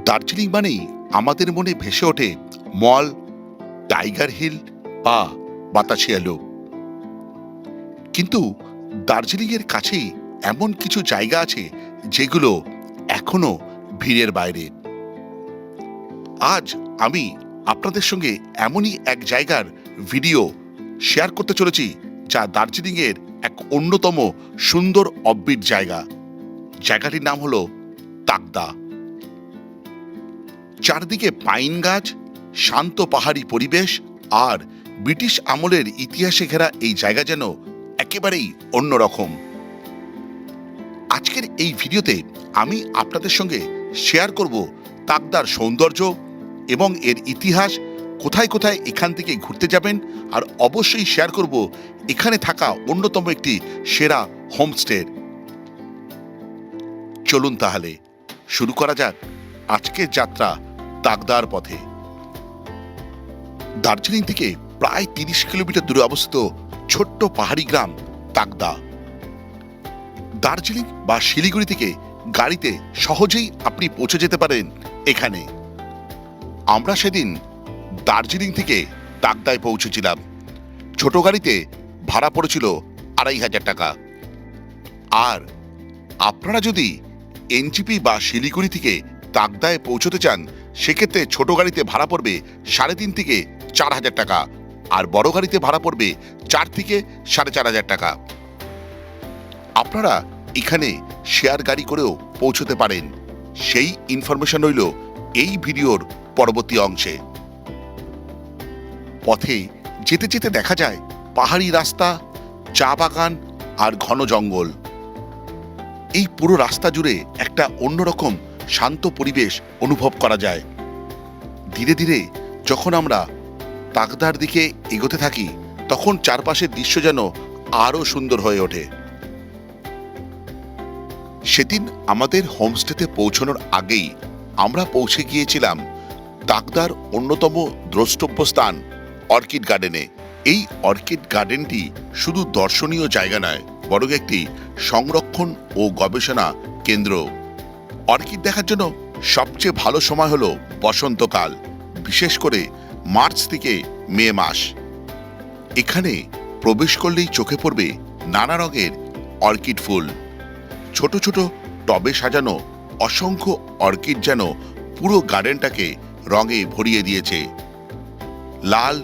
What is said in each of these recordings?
দার্জিলিং মানেই আমাদের মনে ভেসে ওঠে মল, টাইগার হিল বা বাতাসিয়া লেক। কিন্তু দার্জিলিংয়ের কাছেই এমন কিছু জায়গা আছে যেগুলো এখনো ভিড়ের বাইরে। আজ আমি আপনাদের সঙ্গে এমনই এক জায়গার ভিডিও শেয়ার করতে চলেছি যা দার্জিলিংয়ের এক অন্যতম সুন্দর অফবিট জায়গা। জায়গাটির নাম হলো তাকদা। চারদিকে পাইন গাছ, শান্ত পাহাড়ি পরিবেশ আর ব্রিটিশ আমলের ইতিহাসে ঘেরা এই জায়গা যেন একেবারেই অন্যরকম। আজকের এই ভিডিওতে আমি আপনাদের সঙ্গে শেয়ার করব তাকদার সৌন্দর্য এবং এর ইতিহাস, কোথায় কোথায় এখান থেকে ঘুরতে যাবেন, আর অবশ্যই শেয়ার করব এখানে থাকা অন্যতম একটি সেরা হোমস্টে। চলুন তাহলে শুরু করা যাক আজকের যাত্রা তাকদার পথে। দার্জিলিং থেকে প্রায় 30 কিলোমিটার দূরে অবস্থিত ছোট্ট পাহাড়ি গ্রাম তাকদা। দার্জিলিং বা শিলিগুড়ি থেকে গাড়িতে সহজেই আপনি পৌঁছে যেতে পারেন এখানে। আমরা সেদিন দার্জিলিং থেকে তাকদায় পৌঁছেছিলাম। ছোট গাড়িতে ভাড়া পড়েছিল 2500 টাকা। আর আপনারা যদি এনজিপি বা শিলিগুড়ি থেকে তাকদায় পৌঁছতে চান, সেক্ষেত্রে ছোট গাড়িতে ভাড়া পড়বে 3.5 থেকে 4000 টাকা, আর বড় গাড়িতে ভাড়া পড়বে 4 থেকে 4500 টাকা। আপনারা এখানে শেয়ার গাড়ি করেও পৌঁছতে পারেন। সেই ইনফরমেশন রইল এই ভিডিওর পরবর্তী অংশে। পথে যেতে যেতে দেখা যায় পাহাড়ি রাস্তা, চা বাগান আর ঘন জঙ্গল। এই পুরো রাস্তা জুড়ে একটা অন্যরকম শান্ত পরিবেশ অনুভব করা যায়। ধীরে ধীরে যখন আমরা তাকদার দিকে এগোতে থাকি, তখন চারপাশের দৃশ্য যেন আরো সুন্দর হয়ে ওঠে। সেদিন আমাদের হোমস্টেতে পৌঁছানোর আগেই আমরা পৌঁছে গিয়েছিলাম তাকদার অন্যতম দ্রষ্টব্য স্থান অর্কিড গার্ডেনে। এই অর্কিড গার্ডেনটি শুধু দর্শনীয় জায়গা নয়, বরং একটি সংরক্ষণ ও গবেষণা কেন্দ্র। অর্কিড দেখার জন্য সবচেয়ে ভালো সময় হলো বসন্তকাল, বিশেষ করে মার্চ থেকে মে মাস। এখানে প্রবেশ করলেই চোখে পড়বে নানা রঙের অর্কিড ফুল। ছোট ছোট টবে সাজানো অসংখ্য অর্কিড যেন পুরো গার্ডেনটাকে রঙে ভরিয়ে দিয়েছে। লাল,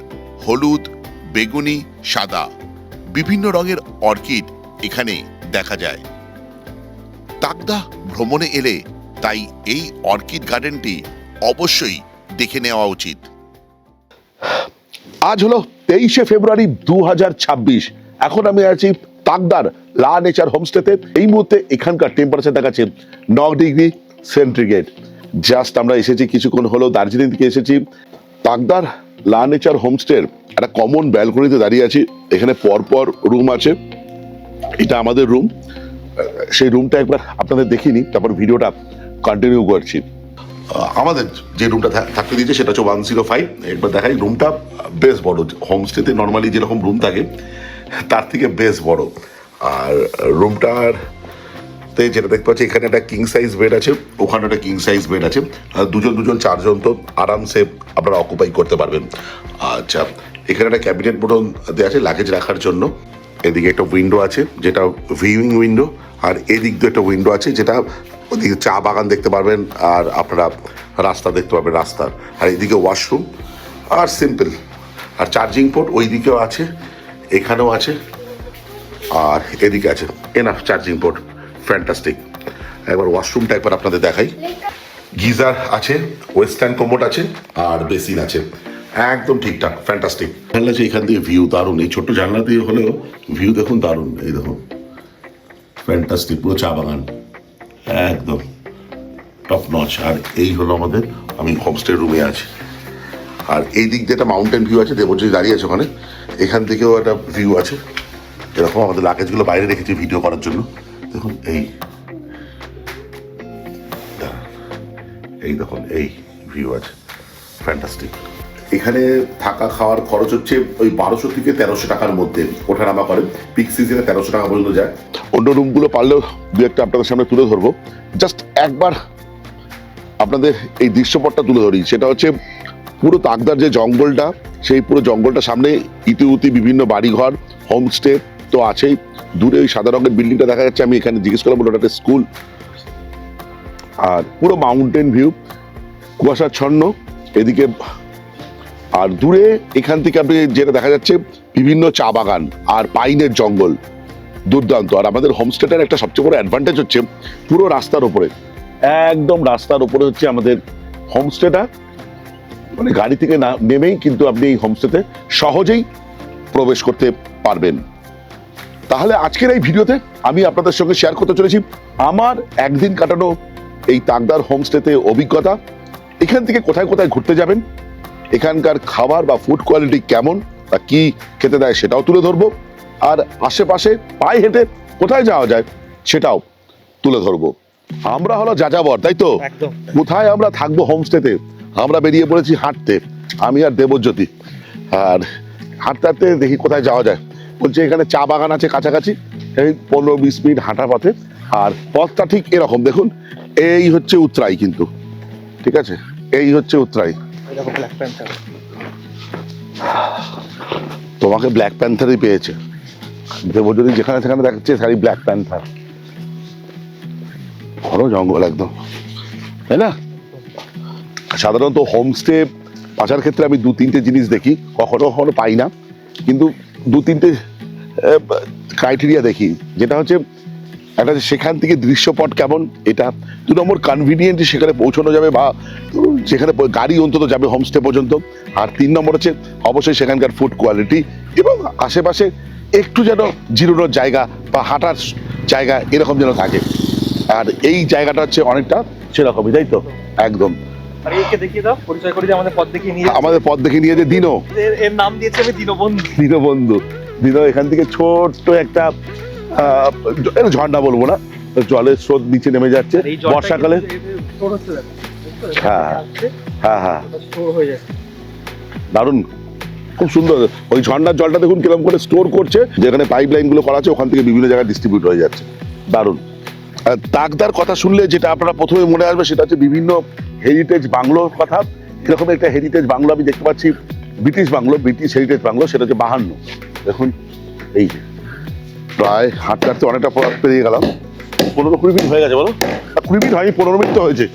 হলুদ, বেগুনি, সাদা বিভিন্ন রঙের অর্কিড এখানে দেখা যায়। তাকদা ভ্রমণে এলে তাই এই অর্কিড গার্ডেনটি অবশ্যই দেখে নেওয়া উচিত। আজ হলো 23শে ফেব্রুয়ারি 2026। এখন আমি আছি তাকদার লা নেচার হোমস্টেতে। এই মুহূর্তে এখানকার টেম্পারেচার দেখাচ্ছে 9 ডিগ্রি সেন্টিগ্রেড। জাস্ট আমরা এসেছি, কিছুক্ষণ হলো দার্জিলিং থেকে এসেছি। তাকদার লা নেচার হোমস্টের একটা কমন ব্যালকনিতে দাঁড়িয়ে আছি। এখানে পরপর রুম আছে। এটা আমাদের রুম। সেই রুমটা একবার আপনাদের দেখিনি, তারপর ভিডিওটা কন্টিনিউ করছি। আমাদের যে রুমটা থাকতে দিয়েছে সেটা হচ্ছে 105। একবার দেখাই, রুমটা বেশ বড়। হোমস্টেতে নর্মালি যেরকম রুম থাকে তার থেকে বেশ বড়। আর রুমটার যেটা দেখতে পাচ্ছি, এখানে একটা কিং সাইজ বেড আছে, ওখানে একটা কিং সাইজ বেড আছে। দুজন 4জন তো আরামসে আপনারা অকুপাই করতে পারবেন। আচ্ছা, এখানে একটা ক্যাবিনেট মতন দেওয়া আছে লাগেজ রাখার জন্য। এদিকে একটা উইন্ডো আছে যেটা ভিউইং উইন্ডো, আর এদিক দিয়ে একটা উইন্ডো আছে যেটা ওদিকে চা বাগান দেখতে পারবেন, আর আপনারা রাস্তা দেখতে পাবেন রাস্তার। আর এদিকে ওয়াশরুম আর সিম্পল, আর চার্জিং পোর্ট ওই দিকেও আছে, এখানেও আছে, আর এদিকে আছে এনাফ চার্জিং পোর্ট। ফ্যান্টাস্টিক। একবার ওয়াশরুমটা একবার আপনাদের দেখাই। গিজার আছে, ওয়েস্টার্ন কমোড আছে, আর বেসিন আছে, একদম ঠিকঠাক। ফ্যান্টাস্টিক। জানলা আছে, এখান দিয়ে ভিউ দারুণ। এই ছোট্ট জানলা দিয়ে হলেও ভিউ দেখুন দারুণ। এই দেখুন, ফ্যান্টাস্টিক, পুরো চা বাগান একদম টপ নচ। আর এই হলো আমাদের, আমি হোমস্টে রুমে আছি। আর এই দিক দিয়ে একটা মাউন্টেন ভিউ আছে, দেবজি দাঁড়িয়ে আছে ওখানে, এখান থেকেও একটা ভিউ আছে। এরকম আমাদের লাগেজগুলো বাইরে রেখেছি ভিডিও করার জন্য। দেখুন এই দেখুন এই ভিউ আছে, ফ্যান্টাস্টিক। এখানে থাকা খাওয়ার খরচ হচ্ছে ওই 1200 থেকে 1300 টাকার মধ্যে ওঠানামা করেন। পিক সিজনে 1300 টাকা পর্যন্ত যায়। অন্য রুমগুলো পারলেও দু একটা আপনাদের সামনে তুলে ধরবো। জাস্ট একবার আপনাদের এই দৃশ্যপটটা তুলে ধরি। সেটা হচ্ছে পুরো তাকদার যে জঙ্গলটা, সেই পুরো জঙ্গলটা সামনে ইতিউতি বিভিন্ন বাড়িঘর, হোমস্টে তো আছেই। দূরে ওই সাদা রঙের বিল্ডিংটা দেখা যাচ্ছে, আমি এখানে জিজ্ঞেস করলাম ওটা একটা স্কুল। আর পুরো মাউন্টেন ভিউ, কুয়াশাচ্ছন্ন এদিকে। আর দূরে এখান থেকে আপনি যেটা দেখা যাচ্ছে বিভিন্ন চা বাগান আর পাইনের জঙ্গল, দুর্দান্ত। আর আমাদের হোমস্টেটার একটা সবচেয়ে বড় অ্যাডভান্টেজ হচ্ছে পুরো রাস্তার উপরে, একদম রাস্তার উপরে হচ্ছে আমাদের হোমস্টেটা। মানে গাড়ি থেকে না নেমেই কিন্তু আপনি এই হোমস্টেতে সহজেই প্রবেশ করতে পারবেন। তাহলে আজকের এই ভিডিওতে আমি আপনাদের সঙ্গে শেয়ার করতে চলেছি আমার একদিন কাটানো এই তাকদার হোমস্টেতে অভিজ্ঞতা। এখান থেকে কোথায় কোথায় ঘুরতে যাবেন, এখানকার খাবার বা ফুড কোয়ালিটি কেমন বা কি খেতে দেয় সেটাও তুলে ধরবো। আর আশেপাশে পায়ে হেঁটে কোথায় যাওয়া যায় সেটাও তুলে ধরবো। আমরা হলো যাযাবর, তাই তো? একদম। কোথায় আমরা থাকবো হোমস্টেতে? আমরা বেরিয়ে পড়েছি হাঁটতে, আমি আর দেবজ্যোতি। আর হাঁটতে হাঁটতে দেখি কোথায় যাওয়া যায়। বলছে এখানে চা বাগান আছে কাছাকাছি, এই 15-20 মিনিট হাঁটা পথে। আর পথটা ঠিক এরকম, দেখুন এই হচ্ছে উত্তরাই, কিন্তু ঠিক আছে, এই হচ্ছে উত্তরাই। তোমাকে ব্ল্যাক প্যান্থারই পেয়েছে, দেবজ্যোতি যেখানে সেখানে দেখাচ্ছে সারি ব্ল্যাক প্যান্থার। ঘন জঙ্গল একদম, তাই না? সাধারণত হোমস্টে বাঁচার ক্ষেত্রে আমি 2-3টে জিনিস দেখি, কখনো কখনো পাই না, কিন্তু 2-3টে ক্রাইটেরিয়া দেখি। যেটা হচ্ছে একটা হচ্ছে সেখান থেকে দৃশ্যপট কেমন, এটা। 2 নম্বর কনভিনিয়েন্ট, সেখানে পৌঁছানো যাবে বা সেখানে গাড়ি অন্তত যাবে হোমস্টে পর্যন্ত। আর 3 নম্বর হচ্ছে অবশ্যই সেখানকার ফুড কোয়ালিটি, এবং আশেপাশে একটু যেন জিরোনোর জায়গা বা হাঁটার জায়গা এরকম যেন থাকে। আর এই জায়গাটা হচ্ছে অনেকটা সেরকমই, তাই তো? একদম। আর একে দেখিয়ে দাও, পরিচয় করে দিয়ে আমাদের পথ দেখিয়ে নিয়ে যাচ্ছে। আমাদের পথ দেখে নিয়ে যে দিনো, এর নাম দিয়েছে আমি দীনবন্ধু। দীনবন্ধু। দিনো এখান থেকে ছোট্ট একটা ঝর্ণা বলবো না, জলের স্রোত নিচে নেমে যাচ্ছে আর এই জলটা বর্ষাকালে। কিন্তু store হচ্ছে দেখো। হ্যাঁ, আসছে, হ্যাঁ হ্যাঁ, ওটা store হয়ে যাচ্ছে। দারুণ, খুব সুন্দর। ওই ঝর্ণার জলটা দেখুন কিরকম করে স্টোর করছে, যেখানে পাইপ লাইন গুলো করা আছে ওখান থেকে বিভিন্ন জায়গায় ডিস্ট্রিবিউট হয়ে যাচ্ছে। দারুণ। আর তাকদার কথা শুনলে যেটা আপনারা প্রথমে মনে আসবে সেটা হচ্ছে বিভিন্ন হেরিটেজ বাংলোর কথা। এরকম একটা হেরিটেজ বাংলো আমি দেখতে পাচ্ছি, British bungalow, British heritage bungalow, সেটা হচ্ছে 52। দেখুন এই যে প্রায় হাঁটতে হাঁটতে অনেকটা পথ পেরিয়ে গেলাম। 15-20 মিনিট হয়ে গেছে বলো? 20 মিনিট হয়নি, 15 মিনিট তো হয়েছে।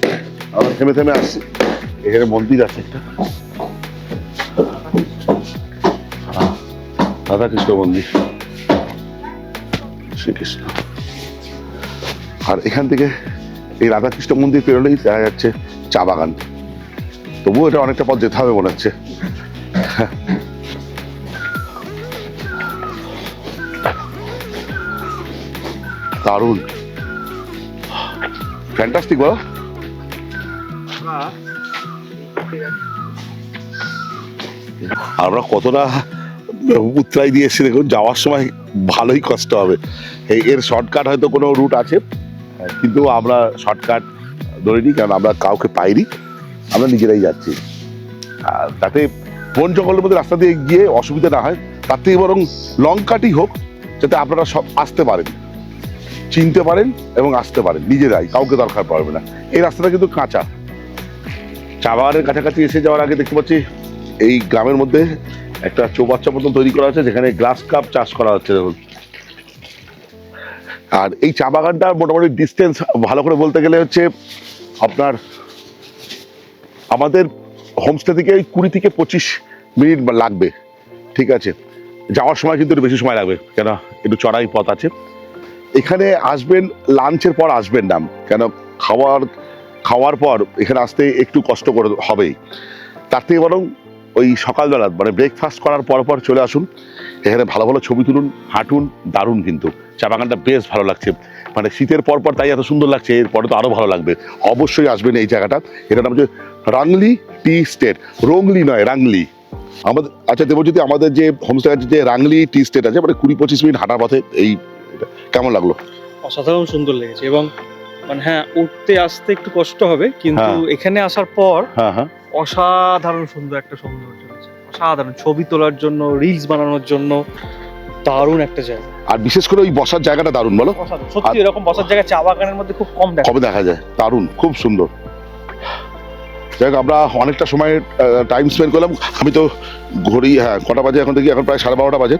আমরা থেমে থেমে আসছি। এখানে মন্দির আছে একটা, রাধাকৃষ্ণ মন্দির, শ্রীকৃষ্ণ। আর এখান থেকে এই রাধাকৃষ্ণ মন্দির পেরোলেই দেখা যাচ্ছে চা বাগান। তবুও এটা অনেকটা পথ যেতে হবে মনে হচ্ছে। দারুণ, ফ্যান্টাস্টিক বলো? আমরা কতটা উত্তরাই দিয়ে এসেছি দেখুন। যাওয়ার সময় ভালোই কষ্ট হবে। এর শর্টকাট হয়তো কোনো রুট আছে, কিন্তু আমরা শর্টকাট ধরিনি, কারণ আমরা কাউকে পাইনি, আমরা নিজেরাই যাচ্ছি। আর তাতে বন জঙ্গলের মধ্যে রাস্তা দিয়ে গিয়ে অসুবিধা না হয়, তার থেকে বরং লং কাটই হোক, যাতে আপনারা সব আসতে পারেন, চিনতে পারেন এবং আসতে পারেন নিজেরাই, কাউকে দরকার পড়বে না। এই রাস্তাটা কিন্তু কাঁচা। চা বাগানের কাছাকাছি এসে যাওয়ার আগে দেখতে পাচ্ছি এই গ্রামের মধ্যে একটা চৌবাচ্চা মতন তৈরি করা আছে, যেখানে গ্লাস কাপ চাষ করা হচ্ছে দেখুন। আর এই চা বাগানটা মোটামুটি ডিস্টেন্স ভালো করে বলতে গেলে হচ্ছে আপনার আমাদের হোমস্টে থেকে 20-25 মিনিট লাগবে, ঠিক আছে? যাওয়ার সময় কিন্তু একটু বেশি সময় লাগবে, কেন একটু চড়াই পথ আছে। এখানে আসবেন লাঞ্চের পর আসবেন না, কেন খাওয়ার পর এখানে আসতে একটু কষ্ট করে হবেই। তার থেকে বরং ওই সকালবেলা মানে ব্রেকফাস্ট করার পর পর চলে আসুন, এখানে ভালো ভালো ছবি তুলুন, হাঁটুন। দারুণ, কিন্তু চা বাগানটা বেশ ভালো লাগছে। মানে শীতের পর পর তাই এত সুন্দর লাগছে, এরপরে তো আরো ভালো লাগবে। অবশ্যই আসবেন এই জায়গাটা। এটার নাম হচ্ছে রাংলি টি স্টেট। রংলি নয়, রাংলি। আমাদের আচ্ছা দেবজ্যোতি, আমাদের যে হোমস্টে আছে যে রাংলি টি স্টেট আছে, মানে 20-25 মিনিট হাঁটার পথে, এই কেমন লাগলো? অসাধারণ সুন্দর লেগেছে, এবং মানে হ্যাঁ উঠতে আসতে একটু কষ্ট হবে, কিন্তু হ্যাঁ। এখানে আসার পর হ্যাঁ হ্যাঁ, অসাধারণ সুন্দর একটা সৌন্দর্য আছে। অসাধারণ ছবি তোলার জন্য, রিলস বানানোর জন্য দারুণ একটা জায়গা। আর বিশেষ করে ওই বসার জায়গাটা দারুণ বলো? অসাধারণ সত্যি। এরকম বসার জায়গা চা বাগানের মধ্যে খুব কম দেখা কবে দেখা যায়। দারুণ, খুব সুন্দর। যাই হোক, আমরা অনেকটা সময় টাইম স্পেন্ড করলাম। আমি তো ঘড়ি, হ্যাঁ কটা বাজে এখন, থেকে এখন প্রায় 12:30 বাজে।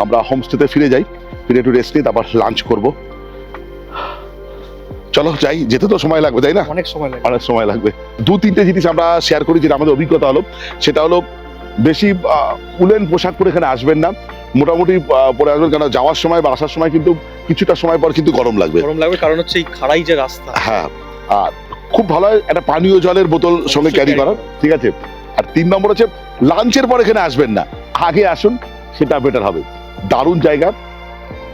আমরা হোমস্টেতে ফিরে যাই, ফিরে একটু রেস্ট নিই, তারপর লাঞ্চ করব। চলো যাই, যেতে তো সময় লাগবে তাই না? অনেক সময় লাগে। অনেক সময় লাগবে। 2-3টে জিনিস আমরা শেয়ার করি, যেটা আমাদের অভিজ্ঞতা হলো। সেটা হলো বেশি উলেন পোশাক পরে এখানে আসবেন না, মোটামুটি পরে আসবেন, কেন যাওয়ার সময় বা আসার সময় কিন্তু কিছুটা সময় পর কিন্তু গরম লাগবে। গরম লাগবে, কারণ হচ্ছে এই খাড়াই যে রাস্তা। হ্যাঁ, আর খুব ভালো হয় একটা পানীয় জলের বোতল সঙ্গে ক্যারি করা, ঠিক আছে? আর 3 নম্বর হচ্ছে লাঞ্চের পর এখানে আসবেন না, আগে আসুন, সেটা বেটার হবে। দারুণ জায়গা,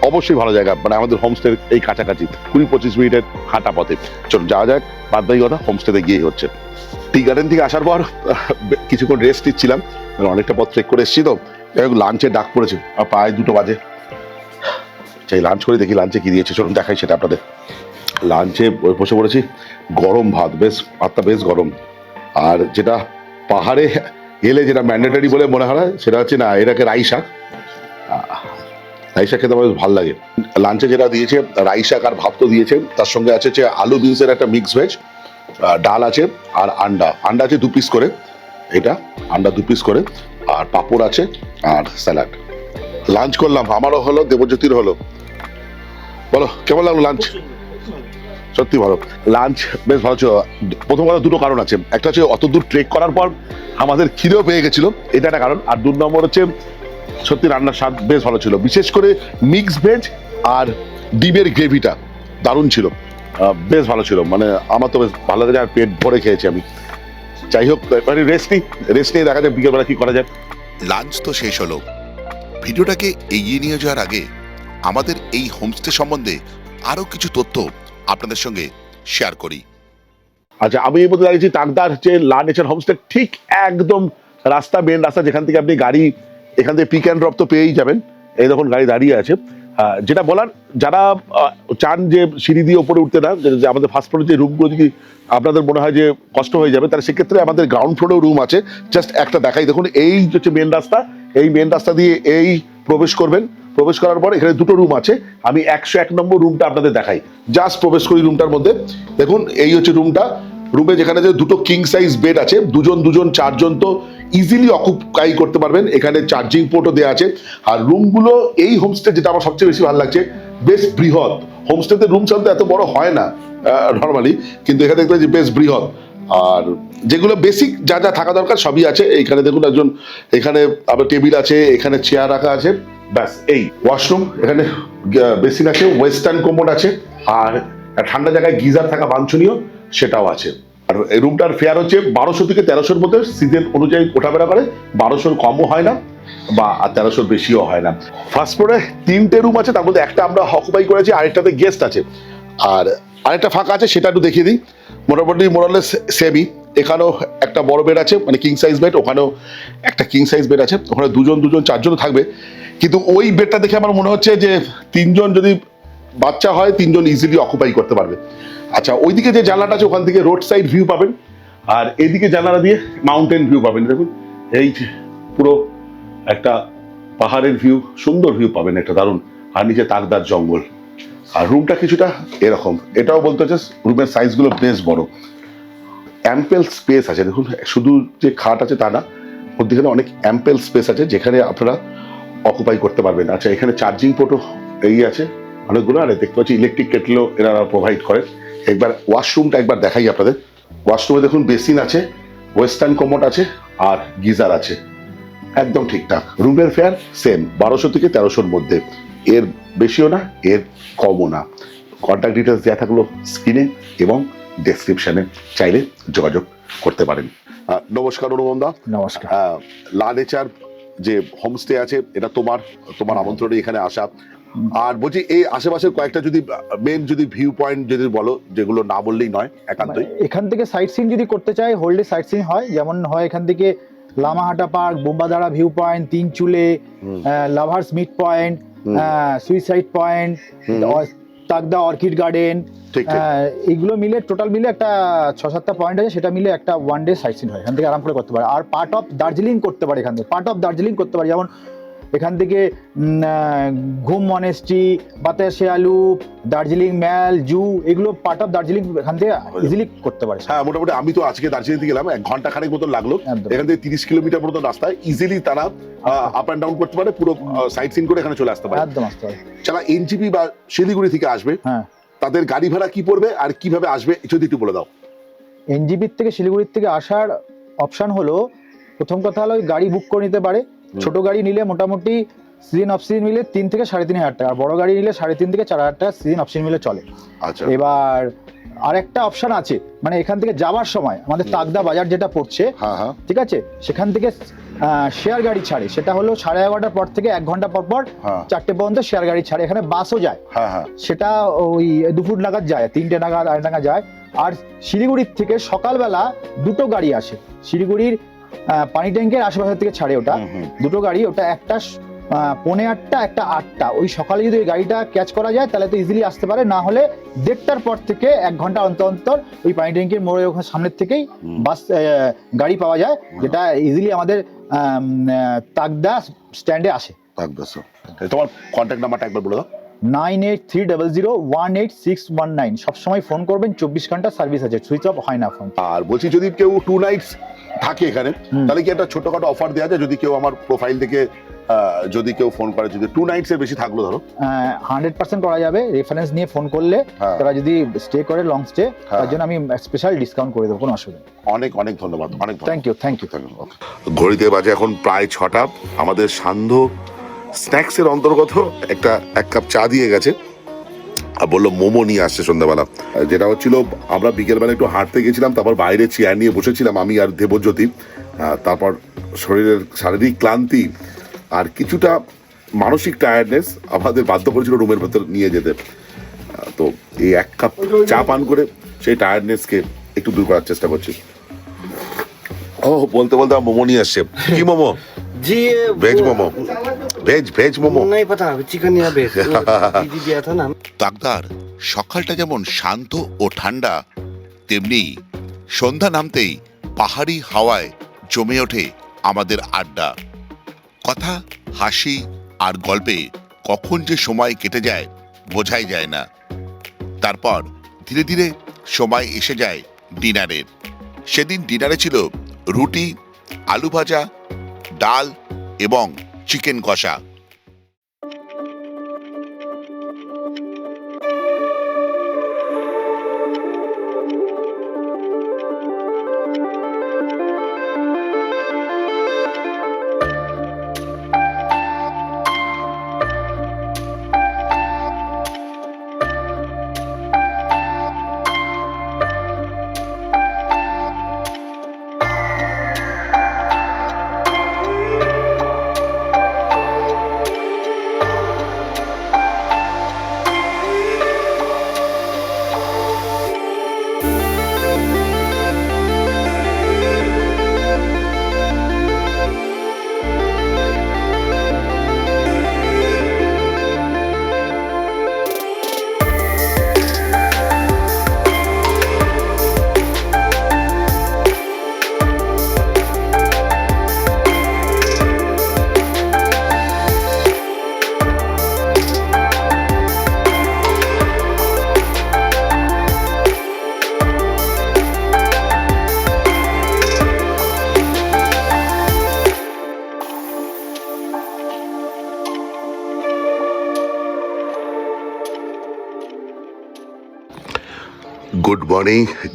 অবশ্যই ভালো জায়গা, মানে আমাদের হোমস্টের এই কাছাকাছি 20-25 মিনিটের হাঁটা পথে। চলুন যাওয়া যাক, বাদ বাকি কথা হোমস্টেতে গিয়ে হচ্ছে। টি গার্ডেন থেকে আসার পর কিছুক্ষণ রেস্ট নিচ্ছিলাম, অনেকটা পথ ট্রেক করে এসেছি তো। লাঞ্চে ডাক পড়েছে, আর প্রায় 2টো বাজে। চাই লাঞ্চ করে দেখি লাঞ্চে কি দিয়েছে, চলুন দেখাই সেটা আপনাদের। লাঞ্চে বসে পড়েছি, গরম ভাত, ভাতটা বেশ গরম। আর যেটা পাহাড়ে এলে যেটা ম্যান্ডেটারি বলে মনে হয় সেটা হচ্ছে না, এটাকে রাই শাক। রাই শাক খেতে আমার বেশ ভালো লাগে। লাঞ্চে যেটা দিয়েছে রাই শাক আর ভাত তো দিয়েছে, তার সঙ্গে আছে যে আলু বিনসের একটা মিক্স ভেজ, ডাল আছে, আর আন্ডা আছে 2 পিস করে, এটা আন্ডা 2 পিস করে, আর পাঁপড় আছে, আর স্যালাড। লাঞ্চ করলাম, আমারও হলো, দেবজ্যোতির হলো। বলো কেমন লাগলো লাঞ্চ? সত্যি ভালো লাঞ্চ, বেশ ভালো ছিল। প্রথম কথা 2টো কারণ আছে, একটা হচ্ছে অত দূর ট্রেক করার পর আমাদের খিদেও পেয়ে গেছিল, এটা একটা কারণ। আর 2 নম্বর হচ্ছে সত্যি রান্নার স্বাদ বেশ ভালো ছিল, বিশেষ করে মিক্স ভেজ আর ডিমের গ্রেভিটা দারুণ ছিল, বেশ ভালো ছিল। মানে আমার তো বেশ ভালো লাগে, আর পেট ভরে খেয়েছি আমি। যাই হোক, রেস্ট নিয়ে দেখা যাক বিকেলবেলা কি করা যায়। লাঞ্চ তো শেষ হলো, ভিডিওটাকে এগিয়ে নিয়ে যাওয়ার আগে আমাদের এই হোমস্টে সম্বন্ধে আরো কিছু তথ্য আপনাদের সঙ্গে শেয়ার করি। আচ্ছা, আমি এই মধ্যে দাঁড়িয়েছি তাকদার যে লা নেচার হোমস্টে, ঠিক একদম রাস্তা, মেন রাস্তা, যেখান থেকে আপনি গাড়ি এখান থেকে পিক অ্যান্ড ড্রপ তো পেয়েই যাবেন। এই দেখুন গাড়ি দাঁড়িয়ে আছে। যেটা বলার, যারা চান যে সিঁড়ি দিয়ে ওপরে উঠতে না, যে আমাদের ফার্স্ট ফ্লোরে যে রুমগুলো যদি আপনাদের মনে হয় যে কষ্ট হয়ে যাবে, তাহলে সেক্ষেত্রে আমাদের গ্রাউন্ড ফ্লোরেও রুম আছে। জাস্ট একটা দেখাই, দেখুন এই হচ্ছে মেন রাস্তা, এই মেন রাস্তা দিয়ে এই প্রবেশ করবেন। প্রবেশ করার পর এখানে 2টো রুম আছে, আমি 101 নম্বর রুমটা আপনাদের দেখাই। জাস্ট প্রবেশ করি রুমটার মধ্যে, দেখুন এই হচ্ছে রুমটা। রুমে যেখানে যে 2টো কিং সাইজ বেড আছে, 2জন 4জন তো ইজিলি অকুপাই করতে পারবেন। এখানে চার্জিং পোর্টও দেওয়া আছে। আর রুমগুলো এই হোমস্টে, যেটা আমার সবচেয়ে বেশি ভালো লাগছে, বেশ বৃহৎ। হোমস্টেতে রুম সাধারণত এত বড় হয় না নর্মালি, কিন্তু এখানে দেখতে পাচ্ছি বেশ বৃহৎ। আর যেগুলো বেসিক যা যা থাকা দরকার সবই আছে এইখানে। দেখুন একজন, এখানে আবার টেবিল আছে, এখানে চেয়ার রাখা আছে, ব্যাস এই। ওয়াশরুম, এখানে বেসিন আছে, ওয়েস্টার্ন কোমোড আছে, আর ঠান্ডা জায়গায় গিজার থাকা বাঞ্ছনীয়, সেটাও আছে। আর এই রুমটার ফেয়ার হচ্ছে 1200 থেকে 1300-র মধ্যে, সিজন অনুযায়ী ওঠাফেরা করে। 1200-র কমও হয় না, বা 1300-র বেশিও হয় না। ফার্স্ট ফ্লোরে 3টে রুম আছে, তার মধ্যে একটা আমরা অকুপাই করেছি, আরেকটাতে গেস্ট আছে, আর আরেকটা ফাঁকা আছে, সেটা একটু দেখিয়ে দিই। মোটামুটি মোরালেস সেমি। এখানেও একটা বড় বেড আছে, মানে কিং সাইজ বেড, ওখানেও একটা কিং সাইজ বেড আছে। ওখানে 2জন 4জন থাকবে, কিন্তু ওই বেডটা দেখে আমার মনে হচ্ছে যে 3জন যদি বাচ্চা হয়, 3জন ইজিলি অকুপাই করতে পারবে। আচ্ছা, ওইদিকে যে জানলাটা আছে, ওখান থেকে রোড সাইড ভিউ পাবেন, আর এদিকে জানলা দিয়ে মাউন্টেন ভিউ পাবেন। দেখুন এই পুরো একটা পাহাড়ের ভিউ, সুন্দর ভিউ পাবেন, একটা দারুণ। আর নিচে তাকদার জঙ্গল। আর রুমটা কিছুটা এরকম, এটাও বলতে হচ্ছে রুমের সাইজগুলো বেশ বড়, অ্যাম্পেল স্পেস আছে। দেখুন শুধু যে খাট আছে তা না, মধ্যেখানে অনেক অ্যাম্পেল স্পেস আছে, যেখানে আপনারা অকুপাই করতে পারবেন। আচ্ছা, এখানে চার্জিং পোর্টও এই আছে অনেকগুলো, আর দেখতে পাচ্ছি ইলেকট্রিক কেটলও এনারা প্রোভাইড করে। একবার ওয়াশরুমটা একবার দেখাই আপনাদের। ওয়াশরুমে দেখুন বেসিন আছে, ওয়েস্টার্ন কোমোড আছে, আর গিজার আছে, একদম ঠিকঠাক। রুমের ফেয়ার সেম, 1200 থেকে 1300-র মধ্যে, এর বেশিও না, এর কমও না। কন্ট্যাক্ট ডিটেলস দেওয়া থাকলো স্ক্রিনে এবং ডেসক্রিপশনে, চাইলে যোগাযোগ করতে পারেন। নমস্কার অনুপমদা। নমস্কার। লা নেচার যে হোমস্টে আছে, এটা তোমার আমন্ত্রণে এখানে আসা। আর বলছি, এই আশেপাশের কয়েকটা যদি মেন যদি ভিউ পয়েন্ট যদি বলো, যেগুলো না বললেই নয় একান্তই। এখান থেকে সাইট সিন যদি করতে চাই, হোল্ডে সাইট সিন হয়, যেমন হয় এখান থেকে Lamahatta park, Bombadara view point, 3 চুলে, lovers meet point, suicide point, Takdah orchid garden, এইগুলো মিলে টোটাল মিলে একটা 6-7টা পয়েন্ট আছে, সেটা মিলে একটা 1 ডে সাইট সিন হয়। এখান থেকে আরাম করে করতে পারে। আর পার্ট অফ দার্জিলিং করতে পারে, এখান থেকে পার্ট অফ দার্জিলিং করতে পারে, যেমন এখান থেকে ঘুম মনেস্ট্রি, বাতাসিয়া লুপ, দার্জিলিং ম্যাল, জু, এগুলো পার্ট অফ দার্জিলিং এখান থেকে ইজিলি করতে পারে। হ্যাঁ, মোটামুটি আমি তো আজকে দার্জিলিং থেকে গেলাম, 1 ঘন্টা খানেক মতন লাগলো। একদম। এখান থেকে 30 কিলোমিটার মতো রাস্তায় ইজিলি তারা আপ অ্যান্ড ডাউন করতে পারে, পুরো সাইট সিন করে এখানে চলে আসতে পারে। একদম আসতে পারে। যারা এনজিপি বা শিলিগুড়ি থেকে আসবে, হ্যাঁ, তাদের গাড়ি ভাড়া কি পড়বে আর কিভাবে আসবে যদি একটু বলে দাও। এনজিপির থেকে শিলিগুড়ির থেকে আসার অপশন হলো, প্রথম কথা হলো গাড়ি বুক করে নিতে পারে। ছোট গাড়ি নিলে মোটামুটি সিজন অফ সিজন মিলে 3 থেকে 3,500 টাকা, আর বড় গাড়ি নিলে 3,500 থেকে 4,000 টাকা সিজন অফ সিজন মিলে চলে। আচ্ছা, এবার আরেকটা অপশন আছে, মানে এখান থেকে যাওয়ার সময় আমাদের তাকদা বাজার যেটা পড়ছে, হ্যাঁ হ্যাঁ, ঠিক আছে, সেখান থেকে শেয়ার গাড়ি ছাড়ে, সেটা হলো 11:30টার পর থেকে 1 ঘন্টা পর পর হ্যাঁ 4টে পর্যন্ত শেয়ার গাড়ি ছাড়ে। এখানে বাসও যায়, হ্যাঁ হ্যাঁ, সেটা ওই 2 ফুট নাগাদ যায়, 3টে নাগাদ 2.5 নাগাদ যায়। আর শিলিগুড়ির থেকে সকালবেলা 2টো গাড়ি আসে, শিলিগুড়ির পানি ট্যাঙ্কের আশেপাশের থেকে ছাড়ে ওটা। 2টো গাড়ি, ওটা একটা 8:45, একটা 8টা। ওই সকালে যদি ওই গাড়িটা ক্যাচ করা যায় তাহলে তো ইজিলি আসতে পারে, না হলে 1:30টার পর থেকে 1 ঘন্টা অন্তর অন্তর ওই পানি ট্যাঙ্কের মোড়ে ওখানে সামনের থেকেই বাস গাড়ি পাওয়া যায়, যেটা ইজিলি আমাদের তাকদা স্ট্যান্ডে আসে। তোমার কন্ট্যাক্ট নাম্বারটা একবার বলে দাও। 9830018619। সবসময় ফোন করবেন, 24 ঘন্টা সার্ভিস আছে, সুইচ অফ হয় না ফোন। আর বলছি, যদি কেউ 2 নাইটস থাকে এখানে, তাহলে কি একটা ছোটখাটো অফার দেওয়া যায়? যদি কেউ আমার প্রোফাইল থেকে যদি কেউ ফোন করে, যদি 2 নাইটস এর বেশি থাকলো ধরো, 100% করা যাবে। রেফারেন্স নিয়ে ফোন করলে তারা যদি স্টে করে লং স্টে, তার জন্য আমি স্পেশাল ডিসকাউন্ট করে দেবো, কোনো অসুবিধা নেই। অনেক অনেক ধন্যবাদ, অনেক থ্যাংক ইউ, থ্যাংক ইউ। ঘড়িতে বাজে এখন প্রায় 6টা। আমাদের সান্ধ্য স্ন্যাক্সের অন্তর্গত একটা 1 কাপ চা দিয়ে গেছে, আর বললো মোমো নিয়ে আসছে সন্ধ্যাবেলা। যেটা হচ্ছিল, আমরা বিকেলবেলা একটু হাঁটতে গেছিলাম, তারপর বাইরে চেয়ার নিয়ে বসেছিলাম আমি আর দেবজ্যোতি। তারপর শরীরের শারীরিক ক্লান্তি আর কিছুটা মানসিক টায়ার্ডনেস আমাদের বাধ্য করেছিল রুমের ভেতর নিয়ে যেতে। তো এই 1 কাপ চা পান করে সেই টায়ার্ডনেসকে একটু দূর করার চেষ্টা করছি। ও বলতে বলতে মোমো নিয়ে আসছে। কি মোমো? जी वेज मोमो, वेज मोमो। नहीं पता, चिकन या वेज दीदी दिया था ना। তাকদার সকালটা যেমন শান্ত ও ঠান্ডা, তেমনি সন্ধ্যা নামতেই পাহাড়ি হাওয়ায় জমে ওঠে আমাদের আড্ডা। কথা, হাসি আর গল্পে কখন যে সময় কেটে যায় বোঝাই যায় না। তারপর ধীরে ধীরে সময় এসে যায় ডিনারের। সেদিন ডিনারে ছিল রুটি, আলু ভাজা, ডাল এবং চিকেন কষা।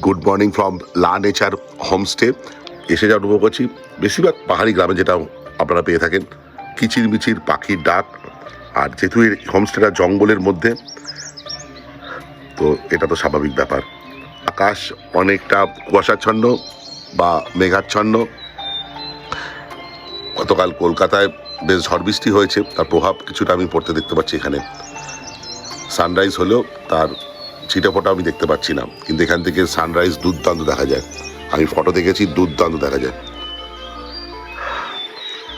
গুড মর্নিং ফ্রম লা নেচার হোমস্টে। এসে যা অনুভব করছি, বেশিরভাগ পাহাড়ি গ্রামে যেটা আপনারা পেয়ে থাকেন, কিচিরমিচির পাখির ডাক। আর যেহেতু এই হোমস্টেটা জঙ্গলের মধ্যে, তো এটা তো স্বাভাবিক ব্যাপার। আকাশ অনেকটা কুয়াশাচ্ছন্ন বা মেঘাচ্ছন্ন। গতকাল কলকাতায় বেশ ঝড় বৃষ্টি হয়েছে, তার প্রভাব কিছুটা আমি পড়তে দেখতে পাচ্ছি এখানে। সানরাইজ হলেও তার ছিটেফোঁটা আমি দেখতে পাচ্ছি না, কিন্তু এখান থেকে সানরাইজ দুর্দান্ত দেখা যায়। আমি ফটো দেখেছি, দুর্দান্ত দেখা যায়।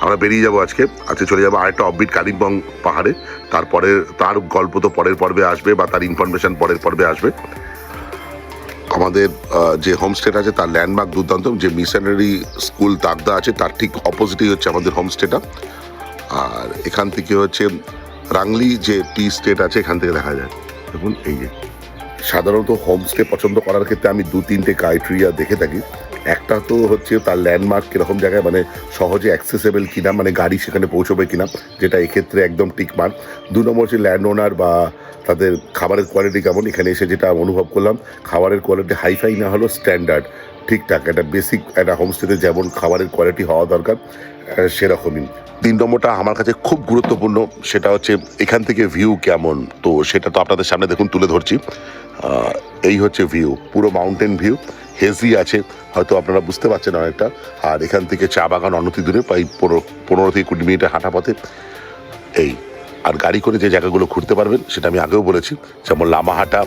আমরা বেরিয়ে যাবো আজকে চলে যাবো আরেকটা অফবিট কালিম্পং পাহাড়ে। তারপরে তার গল্প তো পরের পর্বে আসবে, বা তার ইনফরমেশন পরের পর্বে আসবে। আমাদের যে হোমস্টেটা আছে তার ল্যান্ডমার্ক দুর্দান্ত। যে মিশনারি স্কুল তাকদা আছে তার ঠিক অপোজিটেই হচ্ছে আমাদের হোমস্টেটা। আর এখান থেকে হচ্ছে রাংলি যে টি স্টেট আছে এখান থেকে দেখা যায়। দেখুন এই যে সাধারণত হোমস্টে পছন্দ করার ক্ষেত্রে আমি 2-3টে ক্রাইটেরিয়া দেখে থাকি। একটা তো হচ্ছে তার ল্যান্ডমার্ক কীরকম জায়গায়, মানে সহজে অ্যাক্সেসেবল কিনা, মানে গাড়ি সেখানে পৌঁছবে কিনা, যেটা এক্ষেত্রে একদম টিক মার্ক। 2 নম্বর হচ্ছে ল্যান্ড ওনার বা তাদের খাবারের কোয়ালিটি কেমন। এখানে এসে যেটা অনুভব করলাম, খাবারের কোয়ালিটি হাইফাই না হলেও স্ট্যান্ডার্ড ঠিকঠাক, একটা বেসিক একটা হোমস্টেতে যেমন খাবারের কোয়ালিটি হওয়া দরকার সেরকমই। 3 নম্বরটা আমার কাছে খুব গুরুত্বপূর্ণ, সেটা হচ্ছে এখান থেকে ভিউ কেমন। তো সেটা তো আপনাদের সামনে দেখুন তুলে ধরছি। এই হচ্ছে ভিউ, পুরো মাউন্টেন ভিউ, হেজি আছে, হয়তো আপনারা বুঝতে পারছেন অনেকটা। আর এখান থেকে চা বাগান অনতি দূরে, প্রায় 15 থেকে 20 মিনিটের হাঁটা পথে। এই আর গাড়ি করে যে জায়গাগুলো ঘুরতে পারবেন সেটা আমি আগেও বলেছি, যেমন লামাহাটা,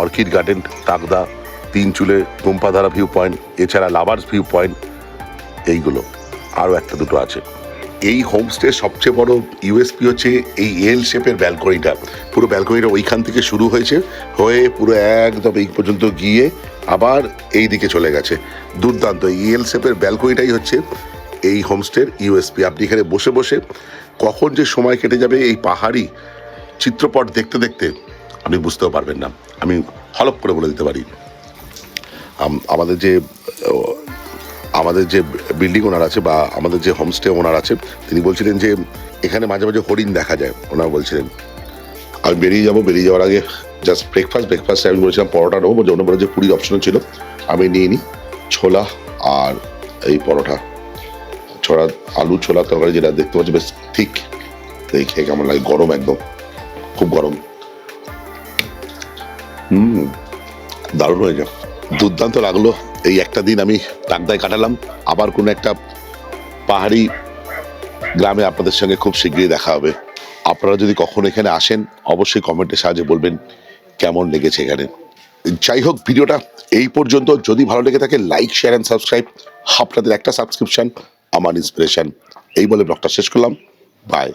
অর্কিড গার্ডেন, তাকদা, 3 চুলে, গুম্পাধারা ভিউ পয়েন্ট, এছাড়া লাভার্স ভিউ পয়েন্ট, এইগুলো আরও 1-2 আছে। এই হোমস্টে সবচেয়ে বড় ইউএসপি হচ্ছে এই এল শেপের ব্যালকনিটা। পুরো ব্যালকনিটা ওইখান থেকে শুরু হয়েছে, হয়ে পুরো একদম এই পর্যন্ত গিয়ে আবার এই দিকে চলে গেছে। দুর্দান্ত এই এল শেপের ব্যালকনিটাই হচ্ছে এই হোমস্টের ইউএসপি। আপনি এখানে বসে বসে কখন যে সময় কেটে যাবে এই পাহাড়ি চিত্রপট দেখতে দেখতে আপনি বুঝতেও পারবেন না। আমি হলপ করে বলে দিতে পারি, আমাদের যে বিল্ডিং ওনার আছে বা আমাদের যে হোমস্টে ওনার আছে, তিনি বলছিলেন যে এখানে মাঝে মাঝে হরিণ দেখা যায়। ওনারা বলছিলেন আমি বেরিয়ে যাওয়ার আগে জাস্ট ব্রেকফাস্টে আমি বলেছিলাম পরোটা নেবো, যে ওনার যে পুরীর অপশন ছিল আমি নিয়ে নিই ছোলা আর এই পরোটা, আলু ছোলা তরকারি, যেটা দেখতে পাচ্ছি বেশ ঠিক। এই খেয়ে কেমন লাগে, গরম, একদম খুব গরম। দারুণ হয়ে যায়, দুর্দান্ত লাগলো। এই একটা দিন আমি তাকদায় কাটালাম। আবার কোনো একটা পাহাড়ি গ্রামে আপনাদের সঙ্গে খুব শীঘ্রই দেখা হবে। আপনারা যদি কখনো এখানে আসেন অবশ্যই কমেন্টের সাহায্যে বলবেন কেমন লেগেছে এখানে। যাই হোক, ভিডিওটা এই পর্যন্ত। যদি ভালো লেগে থাকে লাইক, শেয়ার অ্যান্ড সাবস্ক্রাইব। আপনাদের একটা সাবস্ক্রিপশন আমার ইন্সপিরেশন। এই বলে ব্লগটা শেষ করলাম। বাই।